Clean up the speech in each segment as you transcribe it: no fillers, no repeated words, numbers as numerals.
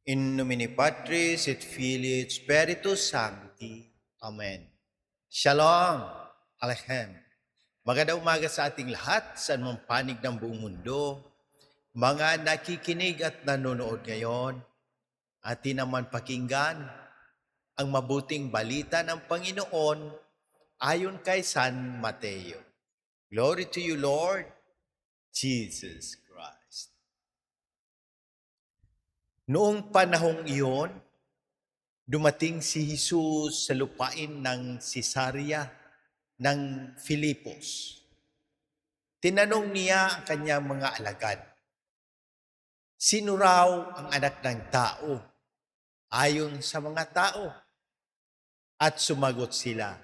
In nomine Patris et Filii et Spiritus Sancti. Amen. Shalom. Aleichem. Magandang umaga sa ating lahat sa anumang panig ng buong mundo. Mga nakikinig at nanonood ngayon, atin naman pakinggan ang mabuting balita ng Panginoon ayon kay San Mateo. Glory to you, Lord Jesus Christ. Noong panahong iyon, dumating si Jesus sa lupain ng Cesarea ng Filipos. Tinanong niya ang kanyang mga alagad, sino raw ang anak ng tao ayon sa mga tao? At sumagot sila,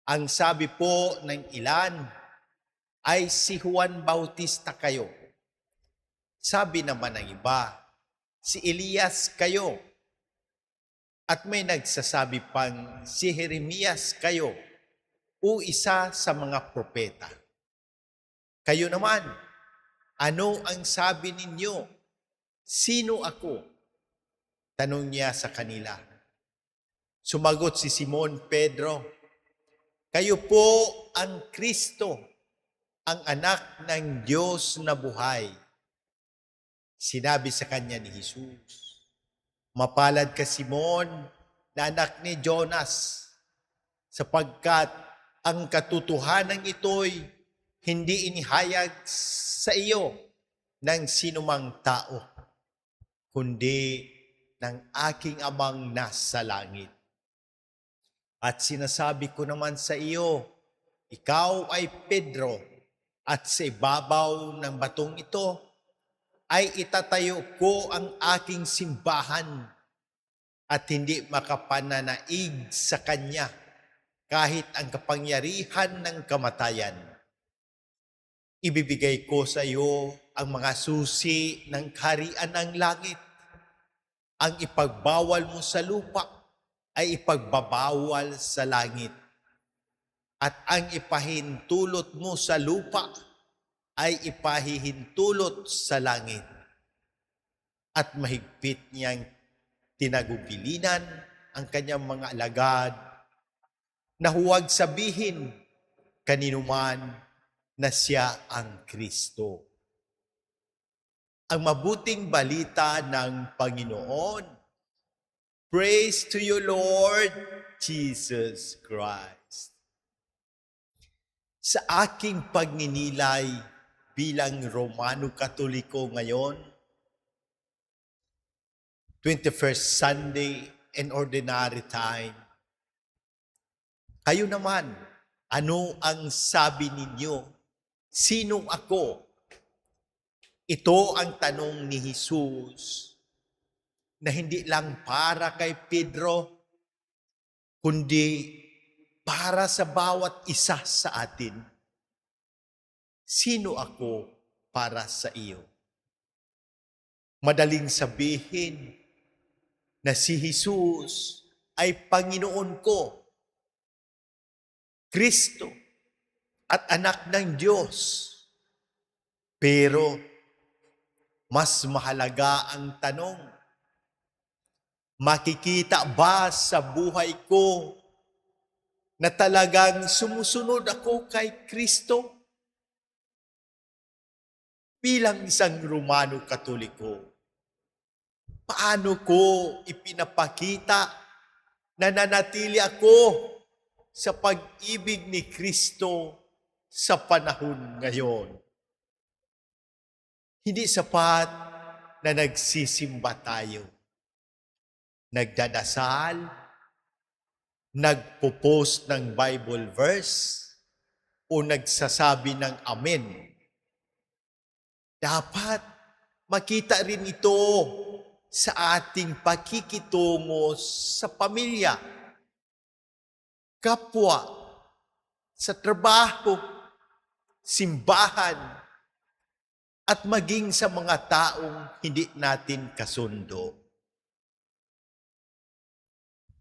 ang sabi po ng ilan ay si Juan Bautista kayo. Sabi naman ng iba, si Elias kayo. At may nagsasabi pang si Jeremias kayo o isa sa mga propeta. Kayo naman, ano ang sabi ninyo? Sino ako? Tanong niya sa kanila. Sumagot si Simon Pedro, kayo po ang Kristo, ang anak ng Diyos na buhay. Sinabi sa kanya ni Jesus, mapalad ka Simon na anak ni Jonas, sapagkat ang katotohanan ito'y hindi inihayag sa iyo ng sinumang tao, kundi ng aking amang nasa langit. At sinasabi ko naman sa iyo, ikaw ay Pedro, at sa ibabaw ng batong ito ay itatayo ko ang aking simbahan at hindi makapananaig sa kanya kahit ang kapangyarihan ng kamatayan. Ibibigay ko sa iyo ang mga susi ng kaharian ng langit. Ang ipagbawal mo sa lupa ay ipagbabawal sa langit. At ang ipahintulot mo sa lupa ay ipahihintulot sa langit. At mahigpit niyang tinagubilinan ang kanyang mga alagad na huwag sabihin kaninuman na siya ang Kristo. Ang mabuting balita ng Panginoon. Praise to you, Lord Jesus Christ. Sa aking pagninilay bilang Romano Katoliko ngayon, 21st Sunday in Ordinary Time, kayo naman, ano ang sabi ninyo? Sino ako? Ito ang tanong ni Jesus na hindi lang para kay Pedro, kundi para sa bawat isa sa atin. Sino ako para sa iyo? Madaling sabihin na si Jesus ay Panginoon ko, Kristo, at anak ng Diyos. Pero mas mahalaga ang tanong, makikita ba sa buhay ko na talagang sumusunod ako kay Kristo? Bilang isang Romano Katoliko, paano ko ipinapakita na nanatili ako sa pag-ibig ni Kristo sa panahon ngayon? Hindi sapat na nagsisimba tayo. Nagdadasal, nagpo-post ng Bible verse, o nagsasabi ng amen. Dapat makita rin ito sa ating pakikitungo sa pamilya, kapwa, sa trabaho, simbahan, at maging sa mga taong hindi natin kasundo.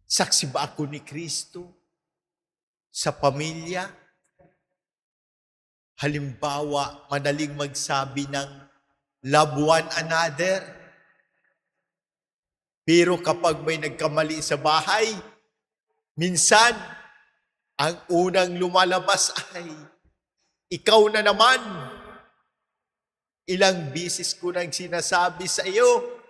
Saksi ba ako ni Kristo sa pamilya? Halimbawa, madaling magsabi ng love one another. Pero kapag may nagkamali sa bahay, minsan, ang unang lumalabas ay, ikaw na naman. Ilang bisis ko nang sinasabi sa iyo.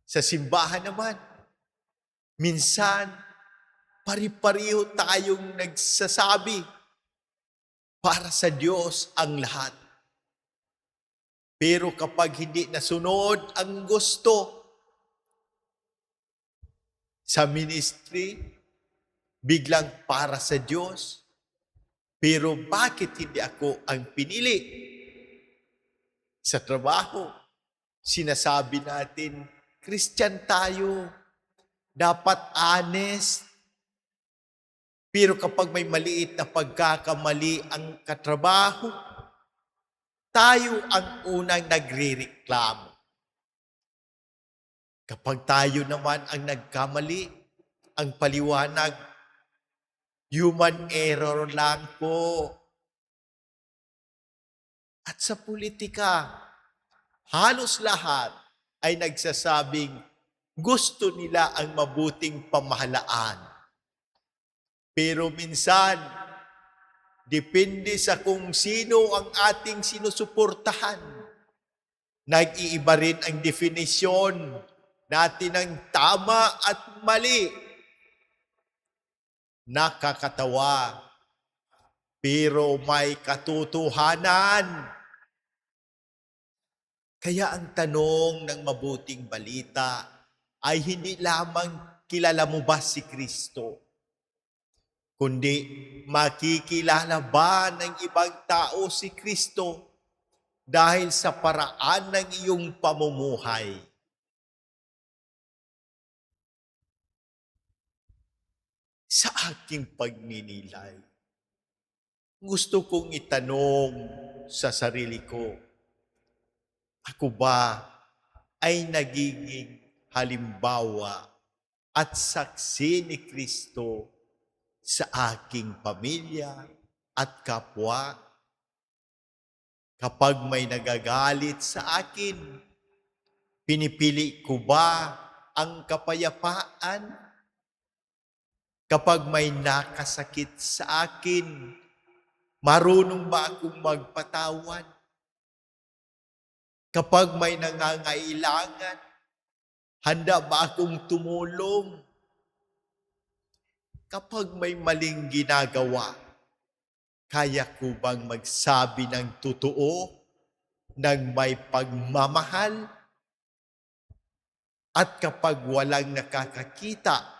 Sa simbahan naman, minsan, pari-pariho tayong nagsasabi, para sa Diyos ang lahat. Pero kapag hindi nasunod ang gusto, sa ministry, biglang para sa Diyos. Pero bakit hindi ako ang pinili? Sa trabaho, sinasabi natin, Christian tayo, dapat honest. Pero kapag may maliit na pagkakamali ang katrabaho, tayo ang unang nagre-reklamo. Kapag tayo naman ang nagkamali, ang paliwanag, human error lang po. At sa politika, halos lahat ay nagsasabing gusto nila ang mabuting pamahalaan. Pero minsan, depende sa kung sino ang ating sinusuportahan. Nag-iiba rin ang definisyon natin ng tama at mali. Nakakatawa, pero may katotohanan. Kaya ang tanong ng mabuting balita ay hindi lamang kilala mo ba si Kristo, kundi makikilala ba ng ibang tao si Kristo dahil sa paraan ng iyong pamumuhay. Sa aking pagninilay, gusto kong itanong sa sarili ko, ako ba ay nagiging halimbawa at saksi ni Kristo sa aking pamilya at kapwa? Kapag may nagagalit sa akin, pinipili ko ba ang kapayapaan? Kapag may nakasakit sa akin, marunong ba akong magpatawad? Kapag may nangangailangan, handa ba akong tumulong? Kapag may maling ginagawa, kaya ko bang magsabi ng totoo, ng may pagmamahal? At kapag walang nakakakita,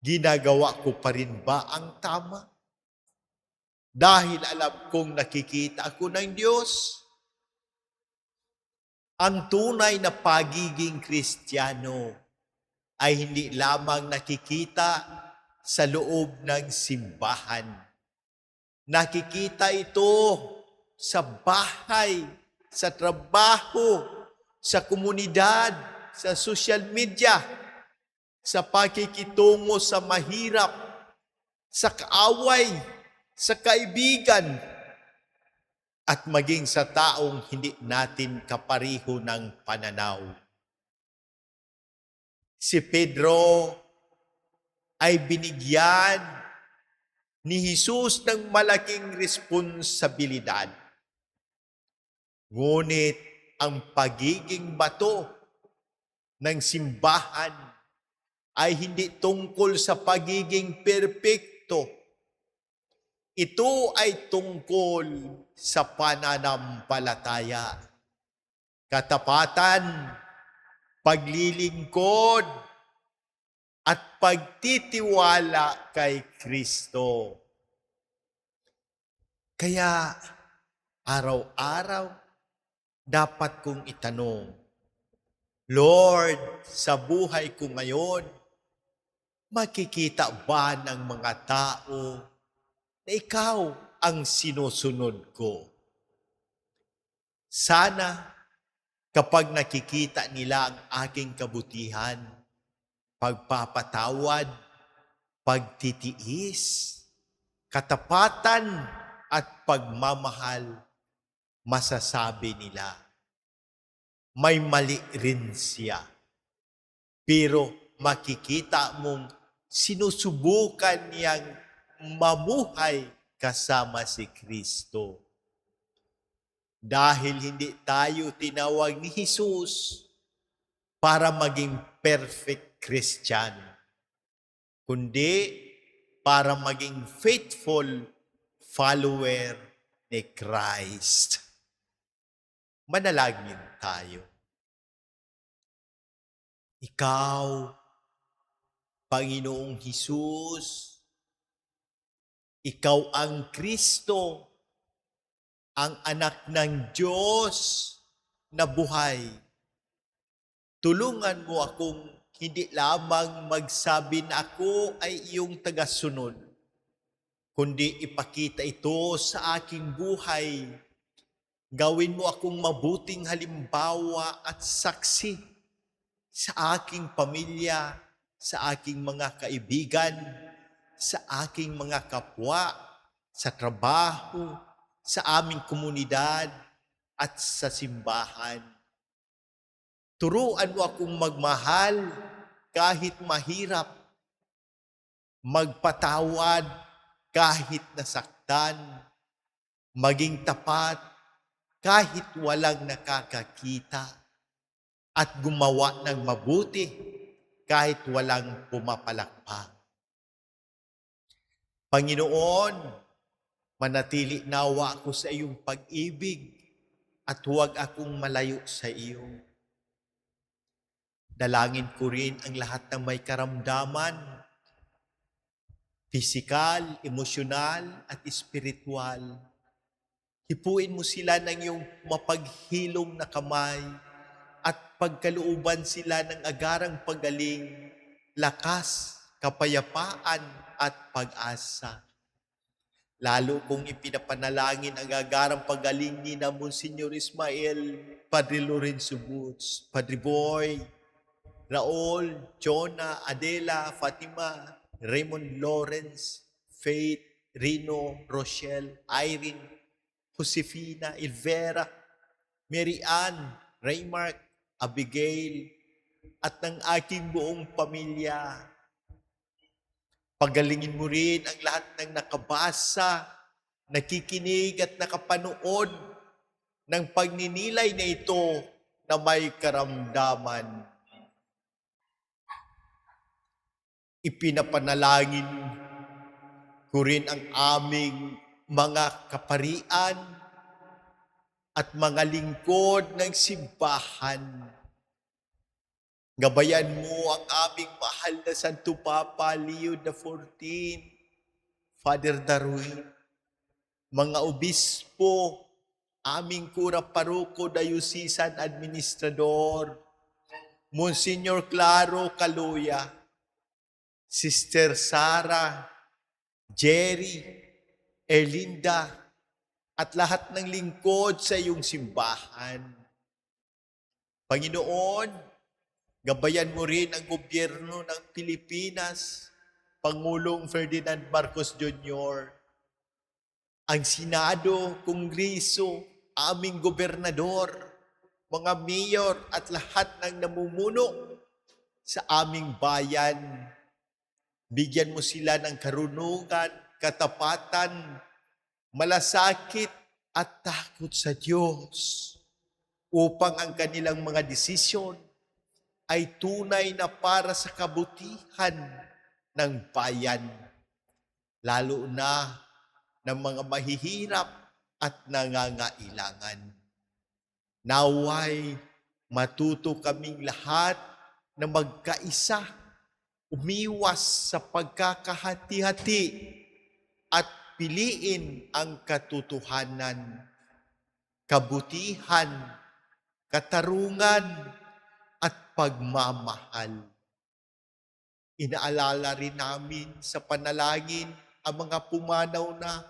ginagawa ko pa rin ba ang tama? Dahil alam kong nakikita ako ng Diyos. Ang tunay na pagiging Kristiyano ay hindi lamang nakikita sa loob ng simbahan. Nakikita ito sa bahay, sa trabaho, sa komunidad, sa social media, sa pakikitungo sa mahirap, sa kaaway, sa kaibigan, at maging sa taong hindi natin kapariho ng pananaw. Si Pedro ay binigyan ni Jesus ng malaking responsibilidad. Ngunit ang pagiging bato ng simbahan ay hindi tungkol sa pagiging perpekto. Ito ay tungkol sa pananampalataya, katapatan, paglilingkod, at pagtitiwala kay Kristo. Kaya araw-araw dapat kong itanong, Lord, sa buhay ko ngayon, makikita ba ng mga tao na ikaw ang sinusunod ko? Sana kapag nakikita nila ang aking kabutihan, pagpapatawad, pagtitiis, katapatan at pagmamahal, masasabi nila, may mali rin siya. Pero makikita mong sinusubukan niyang mamuhay kasama si Kristo. Dahil hindi tayo tinawag ni Jesus para maging perfect Christian, kundi para maging faithful follower ni Christ. Manalangin tayo. Ikaw, Panginoong Jesus, ikaw ang Kristo, ang anak ng Diyos na buhay. Tulungan mo akong hindi lamang magsabi na ako ay iyong tagasunod, kundi ipakita ito sa aking buhay. Gawin mo akong mabuting halimbawa at saksi sa aking pamilya, sa aking mga kaibigan, sa aking mga kapwa, sa trabaho, sa aming komunidad, at sa simbahan. Turuan mo akong magmahal kahit mahirap, magpatawad kahit nasaktan, maging tapat kahit walang nakakakita, at gumawa ng mabuti kahit walang pumapalakpak. Panginoon, manatili nawa ako sa iyong pag-ibig at huwag akong malayo sa iyo. Dalangin ko rin ang lahat ng may karamdaman, pisikal, emosyonal, at espiritual. Hipuin mo sila ng iyong mapaghilom na kamay at pagkalooban sila ng agarang pagaling, lakas, kapayapaan, at pag-asa. Lalo kung ipinapanalangin ang agarang pagaling ni na Monsignor Ismael, Padre Lorenzo Boots, Padre Boy, Raul, Jonah, Adela, Fatima, Raymond Lawrence, Faith, Rino, Rochelle, Irene, Josefina, Ilvera, Mary Ann, Raymark, Abigail, at ng aking buong pamilya. Pagalingin mo rin ang lahat ng nakabasa, nakikinig at nakapanood ng pagninilay na ito na may karamdaman. Ipinapanalangin ko rin ang aming mga kaparian at mga lingkod ng simbahan. Gabayan mo ang aming mahal na Santo Papa Leo XIV, Father Darwin, mga obispo, aming kura paroko, dayusisan administrador, Monsignor Claro Caluya, Sister Sara, Jerry, Erlinda, at lahat ng lingkod sa iyong simbahan. Panginoon, gabayan mo rin ang gobyerno ng Pilipinas, Pangulong Ferdinand Marcos Jr., ang Senado, Kongreso, aming gobernador, mga mayor at lahat ng namumuno sa aming bayan. Bigyan mo sila ng karunungan, katapatan, malasakit at takot sa Diyos upang ang kanilang mga desisyon ay tunay na para sa kabutihan ng bayan, lalo na ng mga mahihirap at nangangailangan. Naway matuto kaming lahat na magkaisa, umiwas sa pagkakahati-hati at piliin ang katotohanan, kabutihan, katarungan, at pagmamahal. Inaalala rin namin sa panalangin ang mga pumanaw na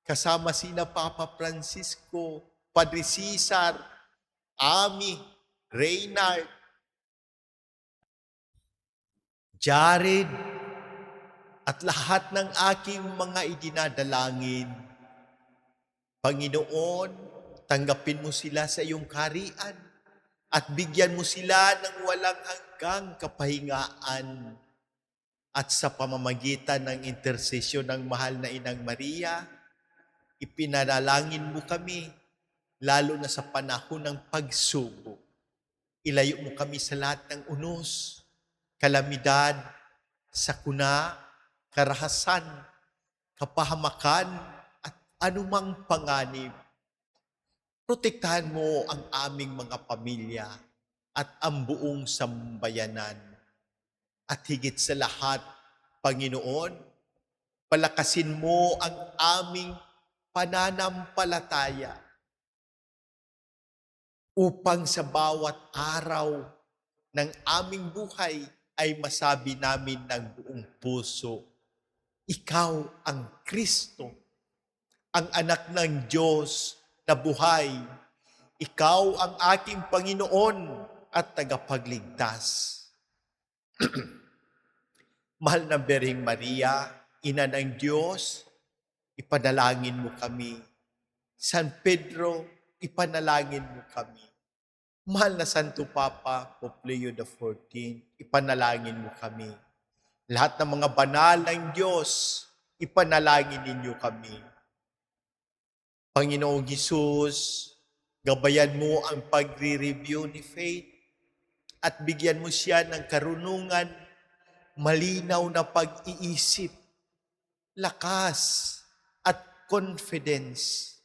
kasama sina Papa Francisco, Padre Cesar, Ami, Reynard, Jared, at lahat ng aking mga idinadalangin. Panginoon, tanggapin mo sila sa iyong kaharian at bigyan mo sila ng walang hanggang kapahingaan. At sa pamamagitan ng intersesyon ng mahal na Inang Maria, ipinalangin mo kami, lalo na sa panahon ng pagsubok. Ilayo mo kami sa lahat ng unos, kalamidad, sakuna, karahasan, kapahamakan, at anumang panganib. Protektahan mo ang aming mga pamilya at ang buong sambayanan. At higit sa lahat, Panginoon, palakasin mo ang aming pananampalataya upang sa bawat araw ng aming buhay ay masabi namin ng buong puso, Ikaw ang Kristo, ang anak ng Diyos na buhay. Ikaw ang aking Panginoon at tagapagligtas. Mahal na Birheng Maria, Ina ng Diyos, ipanalangin mo kami. San Pedro, ipanalangin mo kami. Mahal na Santo Papa, Pope Leo XIV, ipanalangin mo kami. Lahat ng mga banal ng Diyos, ipanalangin ninyo kami. Panginoong Hesus, gabayan mo ang pagre-review ni Faith at bigyan mo siya ng karunungan, malinaw na pag-iisip, lakas at confidence.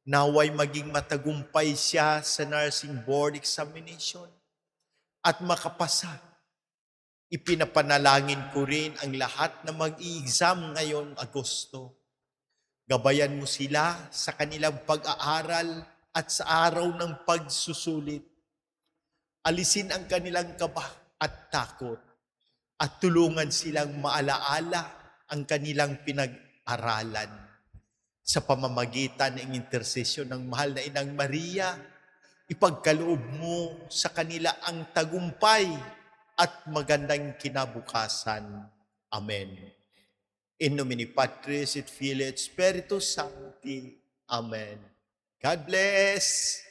Naway maging matagumpay siya sa nursing board examination at makapasa. Ipinapanalangin ko rin ang lahat na mag-i-exam ngayong Agosto. Gabayan mo sila sa kanilang pag-aaral at sa araw ng pagsusulit. Alisin ang kanilang kaba at takot at tulungan silang maalaala ang kanilang pinag-aralan. Sa pamamagitan ng intersesyon ng mahal na Inang Maria, ipagkaloob mo sa kanila ang tagumpay at magandang kinabukasan. Amen. In nomine Patris et Filii et Spiritus Sancti. Amen. God bless!